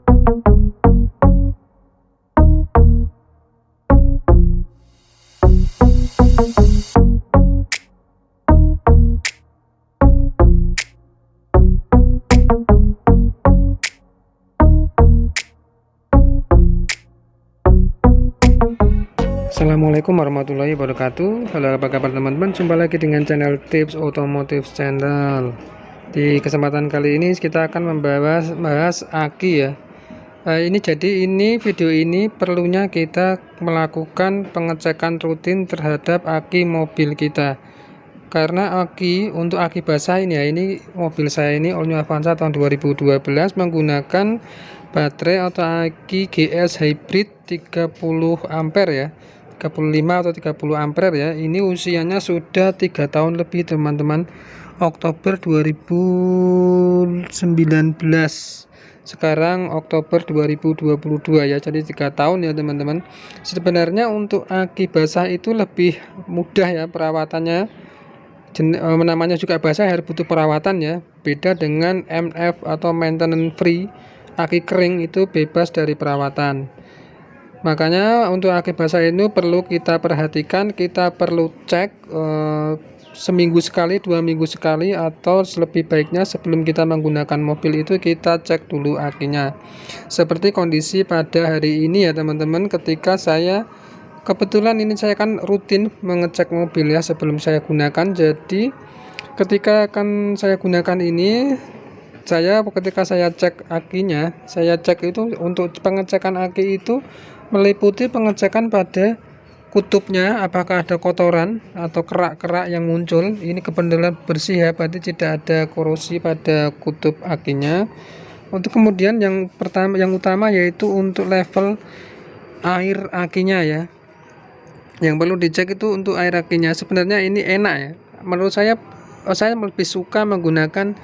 Assalamualaikum warahmatullahi wabarakatuh. Halo, apa kabar teman-teman? Jumpa lagi dengan channel Tips Otomotif Channel. Di kesempatan kali ini kita akan membahas aki ya. Ini video ini perlunya kita melakukan pengecekan rutin terhadap aki mobil kita. Karena untuk aki basah ini ya, ini mobil saya ini All New Avanza tahun 2012 menggunakan baterai atau aki GS Hybrid 30 ampere ya. 35 atau 30 ampere ya. Ini usianya sudah 3 tahun lebih teman-teman. Oktober 2019, sekarang Oktober 2022 ya, jadi 3 tahun ya teman-teman. Sebenarnya untuk aki basah itu lebih mudah ya perawatannya, namanya juga basah harus butuh perawatan ya. Beda dengan MF atau maintenance free, aki kering itu bebas dari perawatan. Makanya untuk aki basah itu perlu kita perhatikan, kita perlu cek seminggu sekali, 2 minggu sekali, atau lebih baiknya sebelum kita menggunakan mobil itu kita cek dulu akinya. Seperti kondisi pada hari ini ya teman-teman, ketika saya kebetulan ini saya kan rutin mengecek mobil ya sebelum saya gunakan. Jadi ketika akan saya gunakan ini, ketika saya cek akinya, saya cek itu untuk pengecekan aki itu meliputi pengecekan pada kutubnya, apakah ada kotoran atau kerak-kerak yang muncul. Ini kebetulan bersih ya, berarti tidak ada korosi pada kutub akinya. Untuk kemudian yang utama yaitu untuk level air akinya ya. Yang perlu dicek itu untuk air akinya. Sebenarnya ini enak ya. Menurut saya lebih suka menggunakan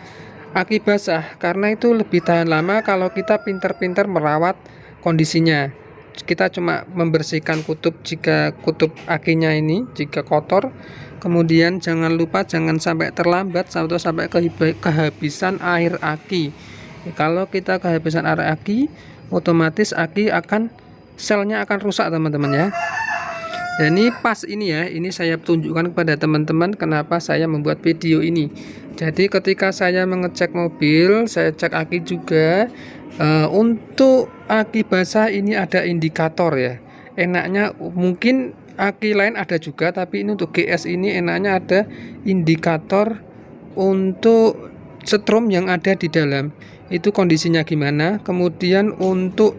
aki basah karena itu lebih tahan lama kalau kita pintar-pintar merawat kondisinya. Kita cuma membersihkan jika kutub akinya ini jika kotor, kemudian jangan sampai terlambat atau sampai kehabisan air aki. Kalau kita kehabisan air aki, otomatis selnya akan rusak teman-teman ya. Dan ini pas ini ya, ini saya tunjukkan kepada teman-teman kenapa saya membuat video ini. Jadi ketika saya mengecek mobil, saya cek aki juga. Untuk aki basah ini ada indikator ya. Enaknya mungkin aki lain ada juga, tapi ini untuk GS ini enaknya ada indikator untuk setrum yang ada di dalam. Itu kondisinya gimana. Kemudian untuk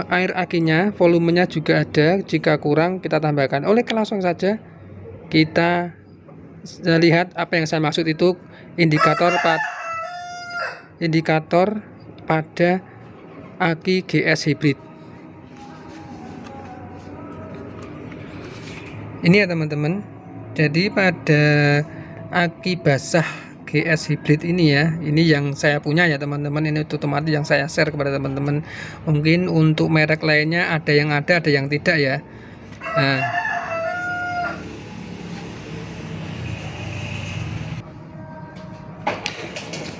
air akinya, volumenya juga ada. Jika kurang kita tambahkan. Langsung saja kita lihat apa yang saya maksud itu indikator pada aki GS Hybrid. Ini ya teman-teman. Jadi pada aki basah GS Hybrid ini ya, ini yang saya punya ya teman-teman. Ini otomatis yang saya share kepada teman-teman. Mungkin untuk merek lainnya ada yang tidak ya. Nah,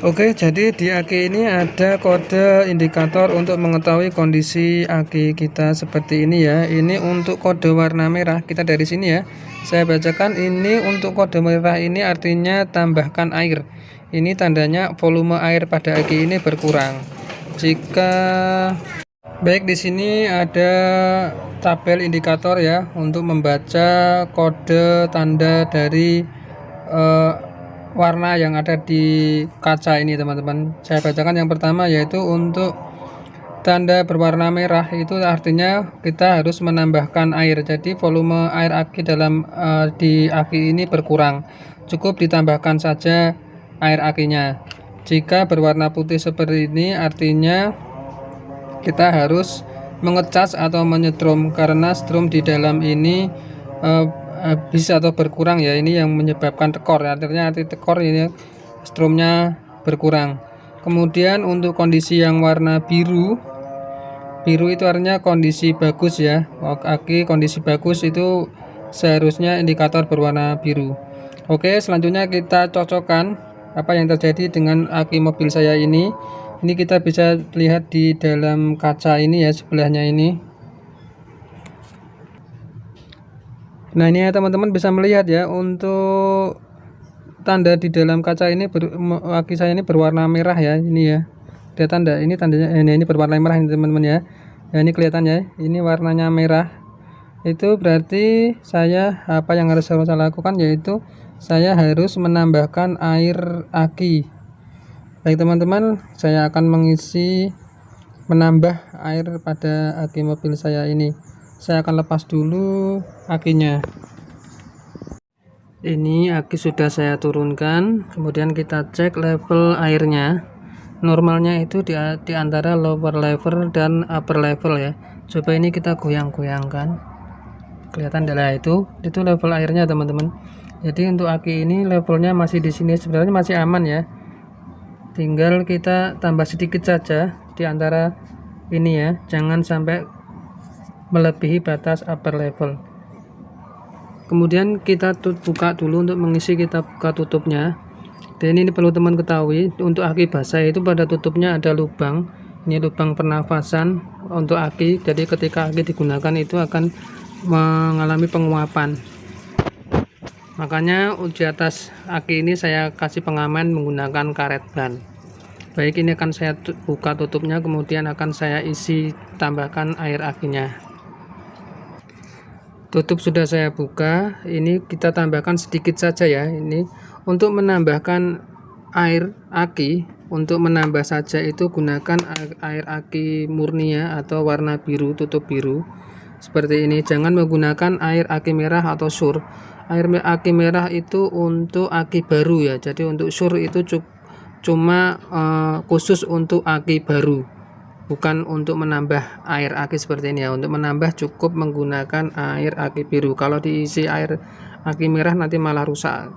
oke, jadi di aki ini ada kode indikator untuk mengetahui kondisi aki kita seperti ini ya. Ini untuk kode warna merah, kita dari sini ya. Saya bacakan, ini untuk kode merah ini artinya tambahkan air. Ini tandanya volume air pada aki ini berkurang. Baik, di sini ada tabel indikator ya untuk membaca kode tanda dari warna yang ada di kaca ini teman-teman. Saya bacakan yang pertama, yaitu untuk tanda berwarna merah itu artinya kita harus menambahkan air. Jadi volume air aki di aki ini berkurang, cukup ditambahkan saja air akinya. Jika berwarna putih seperti ini artinya kita harus mengecas atau menyetrum, karena strum di dalam ini bisa atau berkurang ya. Ini yang menyebabkan tekor, artinya tekor ini strumnya berkurang. Kemudian untuk kondisi yang warna biru itu artinya kondisi bagus ya. Aki kondisi bagus itu seharusnya indikator berwarna biru. Oke, selanjutnya kita cocokkan apa yang terjadi dengan aki mobil saya ini. Ini kita bisa lihat di dalam kaca ini ya, sebelahnya ini. Nah ini ya teman-teman bisa melihat ya, untuk tanda di dalam kaca ini aki saya ini berwarna merah ya, ini ya. Ada tanda, ini tandanya ini berwarna merah ini teman-teman ya. Ya ini kelihatan ya, ini warnanya merah. Itu berarti apa yang harus saya lakukan, yaitu saya harus menambahkan air aki. Baik teman-teman, saya akan menambah air pada aki mobil saya ini. Saya akan lepas dulu akinya. Ini aki sudah saya turunkan, kemudian kita cek level airnya. Normalnya itu di antara lower level dan upper level ya. Coba ini kita goyang-goyangkan. Kelihatan adalah itu level airnya teman-teman. Jadi untuk aki ini levelnya masih di sini, sebenarnya masih aman ya. Tinggal kita tambah sedikit saja di antara ini ya, jangan sampai melebihi batas upper level. Kemudian kita buka dulu untuk mengisi, kita buka tutupnya. Dan ini perlu teman ketahui, untuk aki basah itu pada tutupnya ada lubang. Ini lubang pernafasan untuk aki, jadi ketika aki digunakan itu akan mengalami penguapan. Makanya di atas aki ini saya kasih pengaman menggunakan karet ban. Baik, ini akan saya buka tutupnya, kemudian akan saya isi tambahkan air akinya. Tutup sudah saya buka, ini kita tambahkan sedikit saja ya. Ini untuk menambahkan air aki, untuk menambah saja itu gunakan air aki murni ya, atau warna biru, tutup biru seperti ini. Jangan menggunakan air aki merah atau sur. Air aki merah itu untuk aki baru ya, jadi untuk sur itu cuma khusus untuk aki baru, bukan untuk menambah air aki seperti ini ya. Untuk menambah cukup menggunakan air aki biru. Kalau diisi air aki merah nanti malah rusak.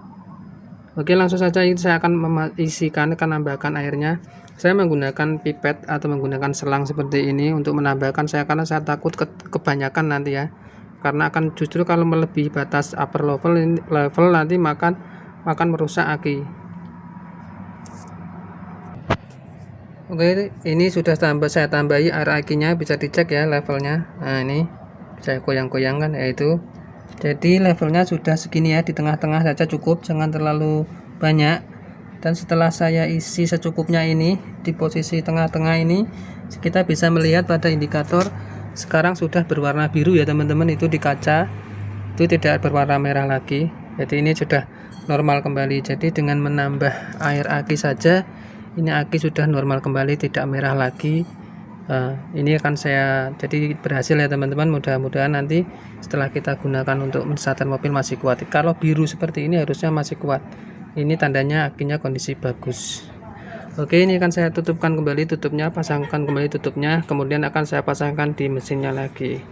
Oke, langsung saja saya akan akan menambahkan airnya. Saya menggunakan pipet atau menggunakan selang seperti ini untuk menambahkan karena saya takut kebanyakan nanti ya, karena akan justru kalau melebihi batas upper level nanti akan merusak aki. Oke, ini sudah saya tambahi air akinya, bisa dicek ya levelnya. Nah ini saya goyang-goyangkan, yaitu jadi levelnya sudah segini ya, di tengah-tengah saja cukup, jangan terlalu banyak. Dan setelah saya isi secukupnya ini di posisi tengah-tengah ini, kita bisa melihat pada indikator sekarang sudah berwarna biru ya teman-teman. Itu di kaca itu tidak berwarna merah lagi, jadi ini sudah normal kembali. Jadi dengan menambah air aki saja, ini aki sudah normal kembali, tidak merah lagi. Ini akan jadi berhasil ya teman-teman. Mudah-mudahan nanti setelah kita gunakan untuk menstarter mobil masih kuat. Kalau biru seperti ini harusnya masih kuat. Ini tandanya akinya kondisi bagus. Oke, ini akan saya tutupkan kembali tutupnya, pasangkan kembali tutupnya, kemudian akan saya pasangkan di mesinnya lagi.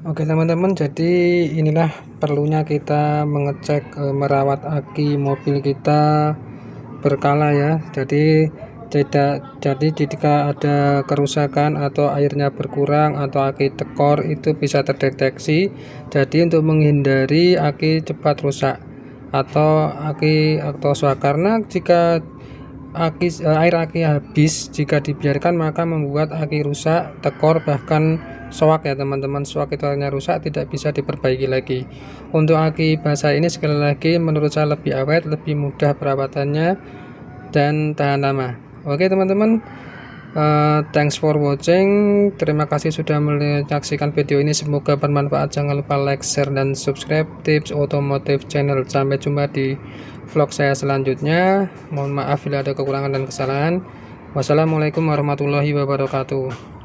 Oke teman-teman, jadi inilah perlunya kita mengecek merawat aki mobil kita berkala ya. Jadi jika ada kerusakan atau airnya berkurang atau aki tekor itu bisa terdeteksi. Jadi untuk menghindari aki cepat rusak atau aki swak, karena jika air aki habis jika dibiarkan maka membuat aki rusak, tekor, bahkan soak ya teman-teman. Soak itu artinya rusak, tidak bisa diperbaiki lagi. Untuk aki basah ini sekali lagi menurut saya lebih awet, lebih mudah perawatannya dan tahan lama. Oke teman-teman, thanks for watching. Terima kasih sudah menyaksikan video ini, semoga bermanfaat. Jangan lupa like, share, dan subscribe Tips Otomotif Channel. Sampai jumpa di vlog saya selanjutnya. Mohon maaf bila ada kekurangan dan kesalahan. Wassalamualaikum warahmatullahi wabarakatuh.